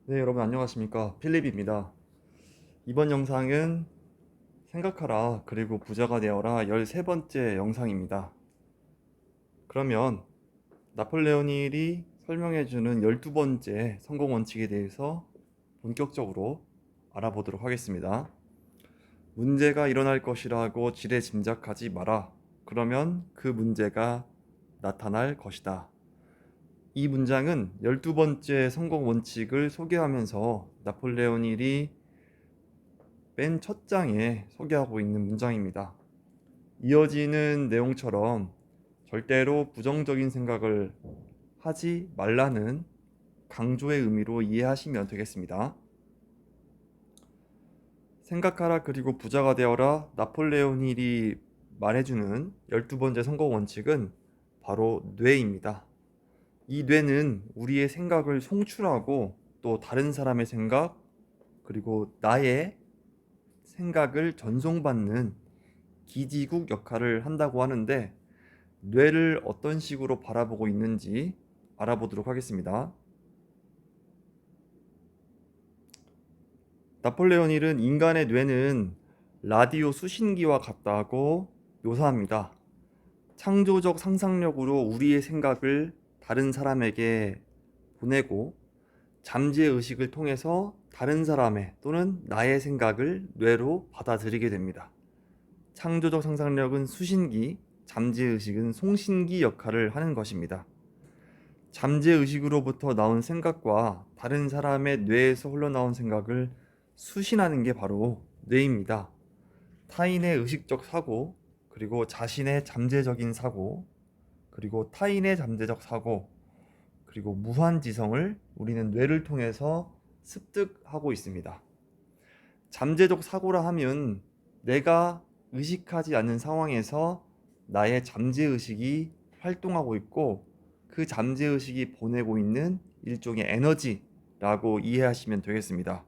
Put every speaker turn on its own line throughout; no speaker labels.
네, 여러분 안녕하십니까? 필립입니다. 이번 영상은 생각하라 그리고 부자가 되어라 13번째 영상입니다. 그러면 나폴레옹 힐이 설명해주는 12번째 성공 원칙에 대해서 본격적으로 알아보도록 하겠습니다. 문제가 일어날 것이라고 지레 짐작하지 마라. 그러면 그 문제가 나타날 것이다. 이 문장은 12번째 성공 원칙을 소개하면서 나폴레옹 힐이 맨 첫 장에 소개하고 있는 문장입니다. 이어지는 내용처럼 절대로 부정적인 생각을 하지 말라는 강조의 의미로 이해하시면 되겠습니다. 생각하라 그리고 부자가 되어라 나폴레옹 힐이 말해주는 12번째 성공 원칙은 바로 뇌입니다. 이 뇌는 우리의 생각을 송출하고 또 다른 사람의 생각 그리고 나의 생각을 전송받는 기지국 역할을 한다고 하는데 뇌를 어떤 식으로 바라보고 있는지 알아보도록 하겠습니다. 나폴레옹 힐은 인간의 뇌는 라디오 수신기와 같다고 묘사합니다. 창조적 상상력으로 우리의 생각을 다른 사람에게 보내고 잠재 의식을 통해서 다른 사람의 또는 나의 생각을 뇌로 받아들이게 됩니다. 창조적 상상력은 수신기, 잠재의식은 송신기 역할을 하는 것입니다. 잠재의식으로부터 나온 생각과 다른 사람의 뇌에서 흘러나온 생각을 수신하는 게 바로 뇌입니다. 타인의 의식적 사고, 그리고 자신의 잠재적인 사고, 그리고 타인의 잠재적 사고, 그리고 무한지성을 우리는 뇌를 통해서 습득하고 있습니다. 잠재적 사고라 하면 내가 의식하지 않는 상황에서 나의 잠재의식이 활동하고 있고 그 잠재의식이 보내고 있는 일종의 에너지라고 이해하시면 되겠습니다.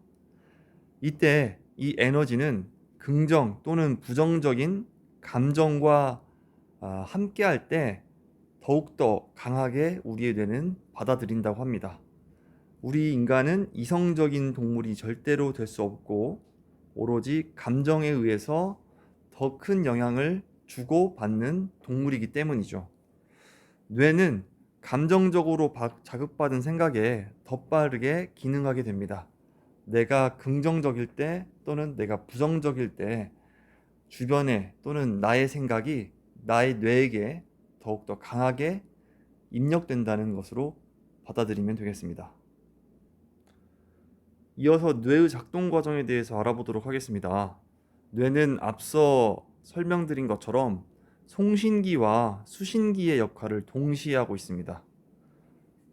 이때 이 에너지는 긍정 또는 부정적인 감정과 함께할 때 더욱더 강하게 우리의 뇌는 받아들인다고 합니다. 우리 인간은 이성적인 동물이 절대로 될 수 없고 오로지 감정에 의해서 더 큰 영향을 주고받는 동물이기 때문이죠. 뇌는 감정적으로 자극받은 생각에 더 빠르게 기능하게 됩니다. 내가 긍정적일 때 또는 내가 부정적일 때 주변에 또는 나의 생각이 나의 뇌에게 더욱더 강하게 입력된다는 것으로 받아들이면 되겠습니다. 이어서 뇌의 작동 과정에 대해서 알아보도록 하겠습니다. 뇌는 앞서 설명드린 것처럼 송신기와 수신기의 역할을 동시에 하고 있습니다.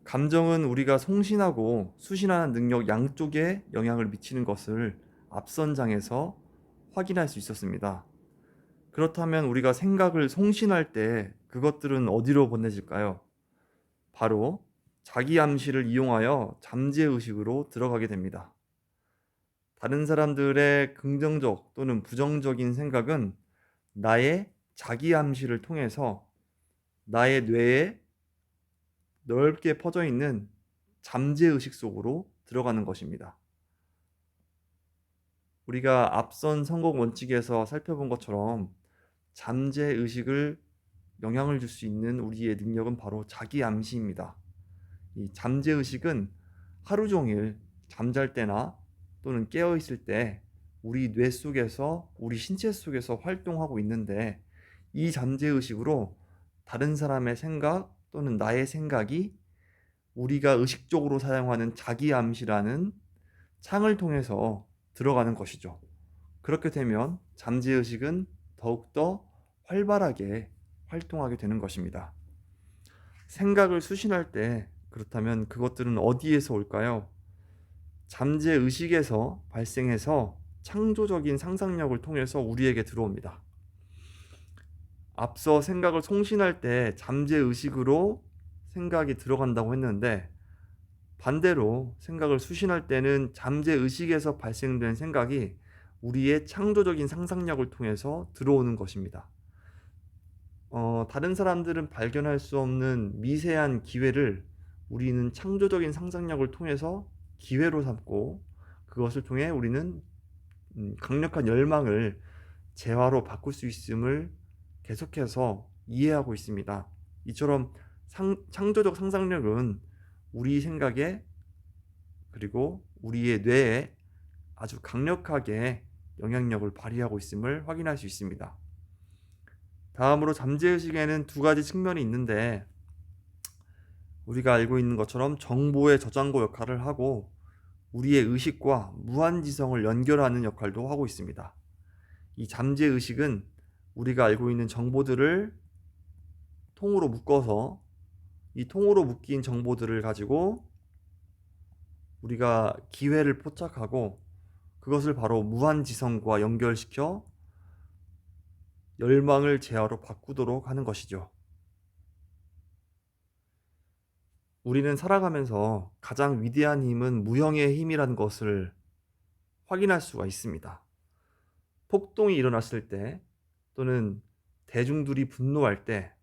감정은 우리가 송신하고 수신하는 능력 양쪽에 영향을 미치는 것을 앞선 장에서 확인할 수 있었습니다. 그렇다면 우리가 생각을 송신할 때 그것들은 어디로 보내질까요? 바로 자기 암시를 이용하여 잠재의식으로 들어가게 됩니다. 다른 사람들의 긍정적 또는 부정적인 생각은 나의 자기 암시를 통해서 나의 뇌에 넓게 퍼져 있는 잠재의식 속으로 들어가는 것입니다. 우리가 앞선 성공 원칙에서 살펴본 것처럼 잠재의식을 영향을 줄 수 있는 우리의 능력은 바로 자기 암시입니다. 이 잠재의식은 하루 종일 잠잘 때나 또는 깨어 있을 때 우리 뇌 속에서 우리 신체 속에서 활동하고 있는데 이 잠재의식으로 다른 사람의 생각 또는 나의 생각이 우리가 의식적으로 사용하는 자기암시라는 창을 통해서 들어가는 것이죠. 그렇게 되면 잠재의식은 더욱더 활발하게 활동하게 되는 것입니다. 생각을 수신할 때 그렇다면 그것들은 어디에서 올까요? 잠재의식에서 발생해서 창조적인 상상력을 통해서 우리에게 들어옵니다. 앞서 생각을 송신할 때 잠재의식으로 생각이 들어간다고 했는데 반대로 생각을 수신할 때는 잠재의식에서 발생된 생각이 우리의 창조적인 상상력을 통해서 들어오는 것입니다. 다른 사람들은 발견할 수 없는 미세한 기회를 우리는 창조적인 상상력을 통해서 기회로 삼고 그것을 통해 우리는 강력한 열망을 재화로 바꿀 수 있음을 계속해서 이해하고 있습니다. 이처럼 창조적 상상력은 우리 생각에 그리고 우리의 뇌에 아주 강력하게 영향력을 발휘하고 있음을 확인할 수 있습니다. 다음으로 잠재의식에는 두 가지 측면이 있는데 우리가 알고 있는 것처럼 정보의 저장고 역할을 하고 우리의 의식과 무한지성을 연결하는 역할도 하고 있습니다. 이 잠재의식은 우리가 알고 있는 정보들을 통으로 묶어서 이 통으로 묶인 정보들을 가지고 우리가 기회를 포착하고 그것을 바로 무한지성과 연결시켜 열망을 재화로 바꾸도록 하는 것이죠. 우리는 살아가면서 가장 위대한 힘은 무형의 힘이라는 것을 확인할 수가 있습니다. 폭동이 일어났을 때 또는 대중들이 분노할 때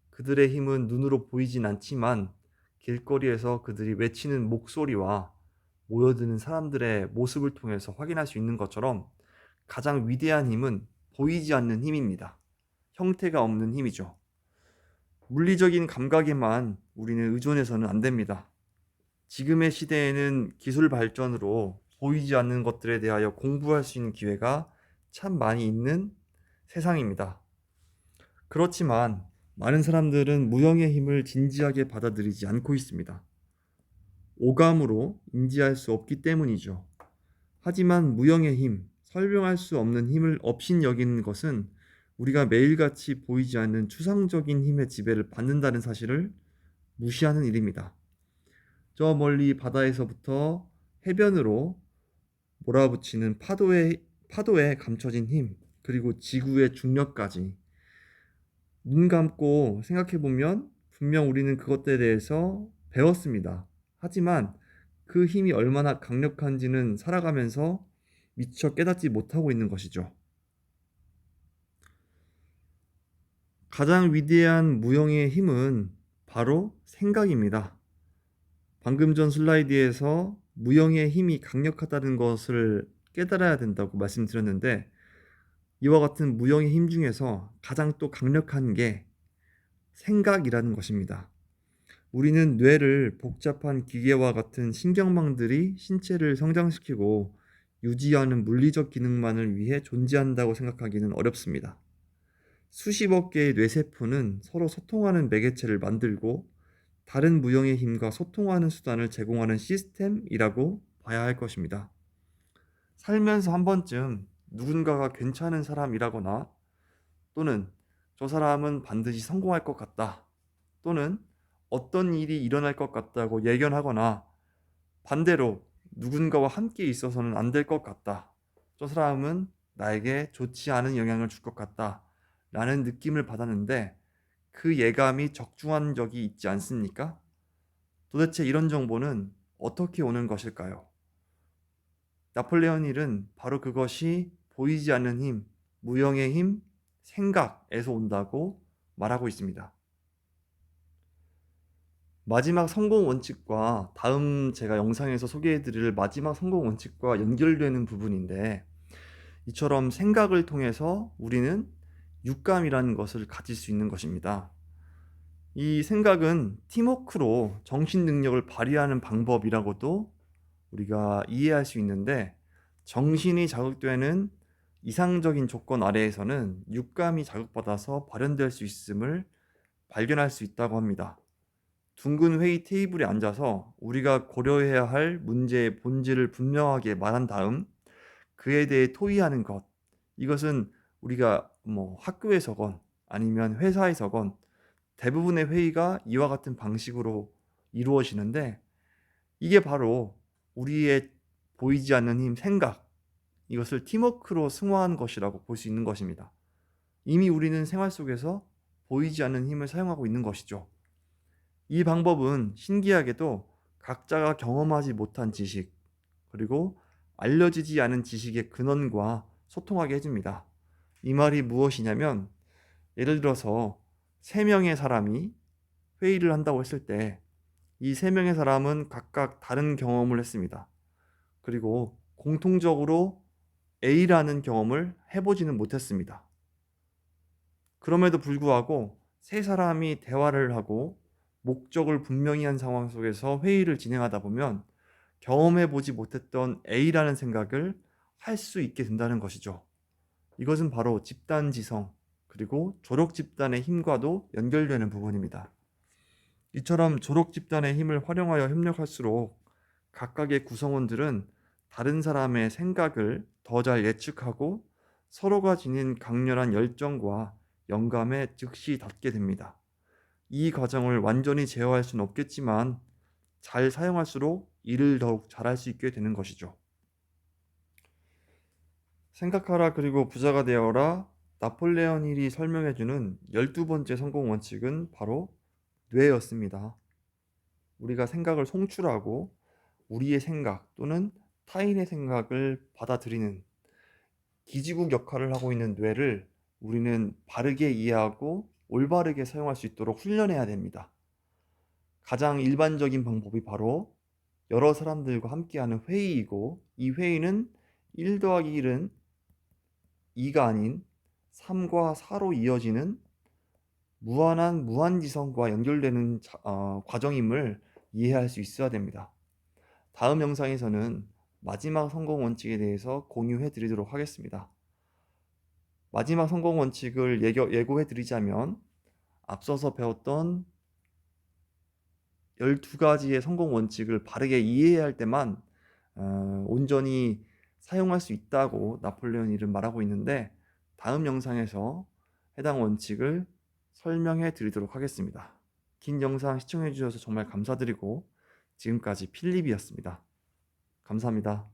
그들의 힘은 눈으로 보이진 않지만 길거리에서 그들이 외치는 목소리와 모여드는 사람들의 모습을 통해서 확인할 수 있는 것처럼 가장 위대한 힘은 보이지 않는 힘입니다. 형태가 없는 힘이죠. 물리적인 감각에만 우리는 의존해서는 안 됩니다. 지금의 시대에는 기술 발전으로 보이지 않는 것들에 대하여 공부할 수 있는 기회가 참 많이 있는 세상입니다. 그렇지만 많은 사람들은 무형의 힘을 진지하게 받아들이지 않고 있습니다. 오감으로 인지할 수 없기 때문이죠. 하지만 무형의 힘, 설명할 수 없는 힘을 업신여기는 것은 우리가 매일같이 보이지 않는 추상적인 힘의 지배를 받는다는 사실을 무시하는 일입니다. 저 멀리 바다에서부터 해변으로 몰아붙이는 파도에 감춰진 힘, 그리고 지구의 중력까지 눈 감고 생각해보면 분명 우리는 그것들에 대해서 배웠습니다. 하지만 그 힘이 얼마나 강력한지는 살아가면서 미처 깨닫지 못하고 있는 것이죠. 가장 위대한 무형의 힘은 바로 생각입니다. 방금 전 슬라이드에서 무형의 힘이 강력하다는 것을 깨달아야 된다고 말씀드렸는데 이와 같은 무형의 힘 중에서 가장 또 강력한 게 생각이라는 것입니다. 우리는 뇌를 복잡한 기계와 같은 신경망들이 신체를 성장시키고 유지하는 물리적 기능만을 위해 존재한다고 생각하기는 어렵습니다. 수십억 개의 뇌세포는 서로 소통하는 매개체를 만들고 다른 무형의 힘과 소통하는 수단을 제공하는 시스템이라고 봐야 할 것입니다. 살면서 한 번쯤 누군가가 괜찮은 사람이라거나 또는 저 사람은 반드시 성공할 것 같다 또는 어떤 일이 일어날 것 같다고 예견하거나 반대로 누군가와 함께 있어서는 안 될 것 같다. 저 사람은 나에게 좋지 않은 영향을 줄 것 같다. 라는 느낌을 받았는데 그 예감이 적중한 적이 있지 않습니까? 도대체 이런 정보는 어떻게 오는 것일까요? 나폴레옹 힐은 바로 그것이 보이지 않는 힘, 무형의 힘, 생각에서 온다고 말하고 있습니다. 마지막 성공 원칙과 다음 제가 영상에서 소개해드릴 마지막 성공 원칙과 연결되는 부분인데 이처럼 생각을 통해서 우리는 육감이라는 것을 가질 수 있는 것입니다. 이 생각은 팀워크로 정신 능력을 발휘하는 방법이라고도 우리가 이해할 수 있는데 정신이 자극되는 이상적인 조건 아래에서는 육감이 자극받아서 발현될 수 있음을 발견할 수 있다고 합니다. 둥근 회의 테이블에 앉아서 우리가 고려해야 할 문제의 본질을 분명하게 말한 다음 그에 대해 토의하는 것. 이것은 우리가 학교에서건 아니면 회사에서건 대부분의 회의가 이와 같은 방식으로 이루어지는데 이게 바로 우리의 보이지 않는 힘, 생각, 이것을 팀워크로 승화한 것이라고 볼 수 있는 것입니다. 이미 우리는 생활 속에서 보이지 않는 힘을 사용하고 있는 것이죠. 이 방법은 신기하게도 각자가 경험하지 못한 지식, 그리고 알려지지 않은 지식의 근원과 소통하게 해줍니다. 이 말이 무엇이냐면 예를 들어서 3명의 사람이 회의를 한다고 했을 때 이 3명의 사람은 각각 다른 경험을 했습니다. 그리고 공통적으로 A라는 경험을 해보지는 못했습니다. 그럼에도 불구하고 세 사람이 대화를 하고 목적을 분명히 한 상황 속에서 회의를 진행하다 보면 경험해보지 못했던 A라는 생각을 할 수 있게 된다는 것이죠. 이것은 바로 집단 지성, 그리고 조력 집단의 힘과도 연결되는 부분입니다. 이처럼 조력 집단의 힘을 활용하여 협력할수록 각각의 구성원들은 다른 사람의 생각을 더 잘 예측하고 서로가 지닌 강렬한 열정과 영감에 즉시 닿게 됩니다. 이 과정을 완전히 제어할 수는 없겠지만 잘 사용할수록 일을 더욱 잘할 수 있게 되는 것이죠. 생각하라 그리고 부자가 되어라. 나폴레옹 힐이 설명해주는 12번째 성공 원칙은 바로 뇌였습니다. 우리가 생각을 송출하고 우리의 생각 또는 타인의 생각을 받아들이는 기지국 역할을 하고 있는 뇌를 우리는 바르게 이해하고 올바르게 사용할 수 있도록 훈련해야 됩니다. 가장 일반적인 방법이 바로 여러 사람들과 함께하는 회의이고, 이 회의는 1 더하기 1은 2가 아닌 3과 4로 이어지는 무한한 무한지성과 연결되는 과정임을 이해할 수 있어야 됩니다. 다음 영상에서는 마지막 성공 원칙에 대해서 공유해 드리도록 하겠습니다. 마지막 성공 원칙을 예고해 드리자면, 앞서서 배웠던 12가지의 성공 원칙을 바르게 이해할 때만 온전히 사용할 수 있다고 나폴레옹 힐은 말하고 있는데, 다음 영상에서 해당 원칙을 설명해 드리도록 하겠습니다. 긴 영상 시청해 주셔서 정말 감사드리고, 지금까지 필립이었습니다. 감사합니다.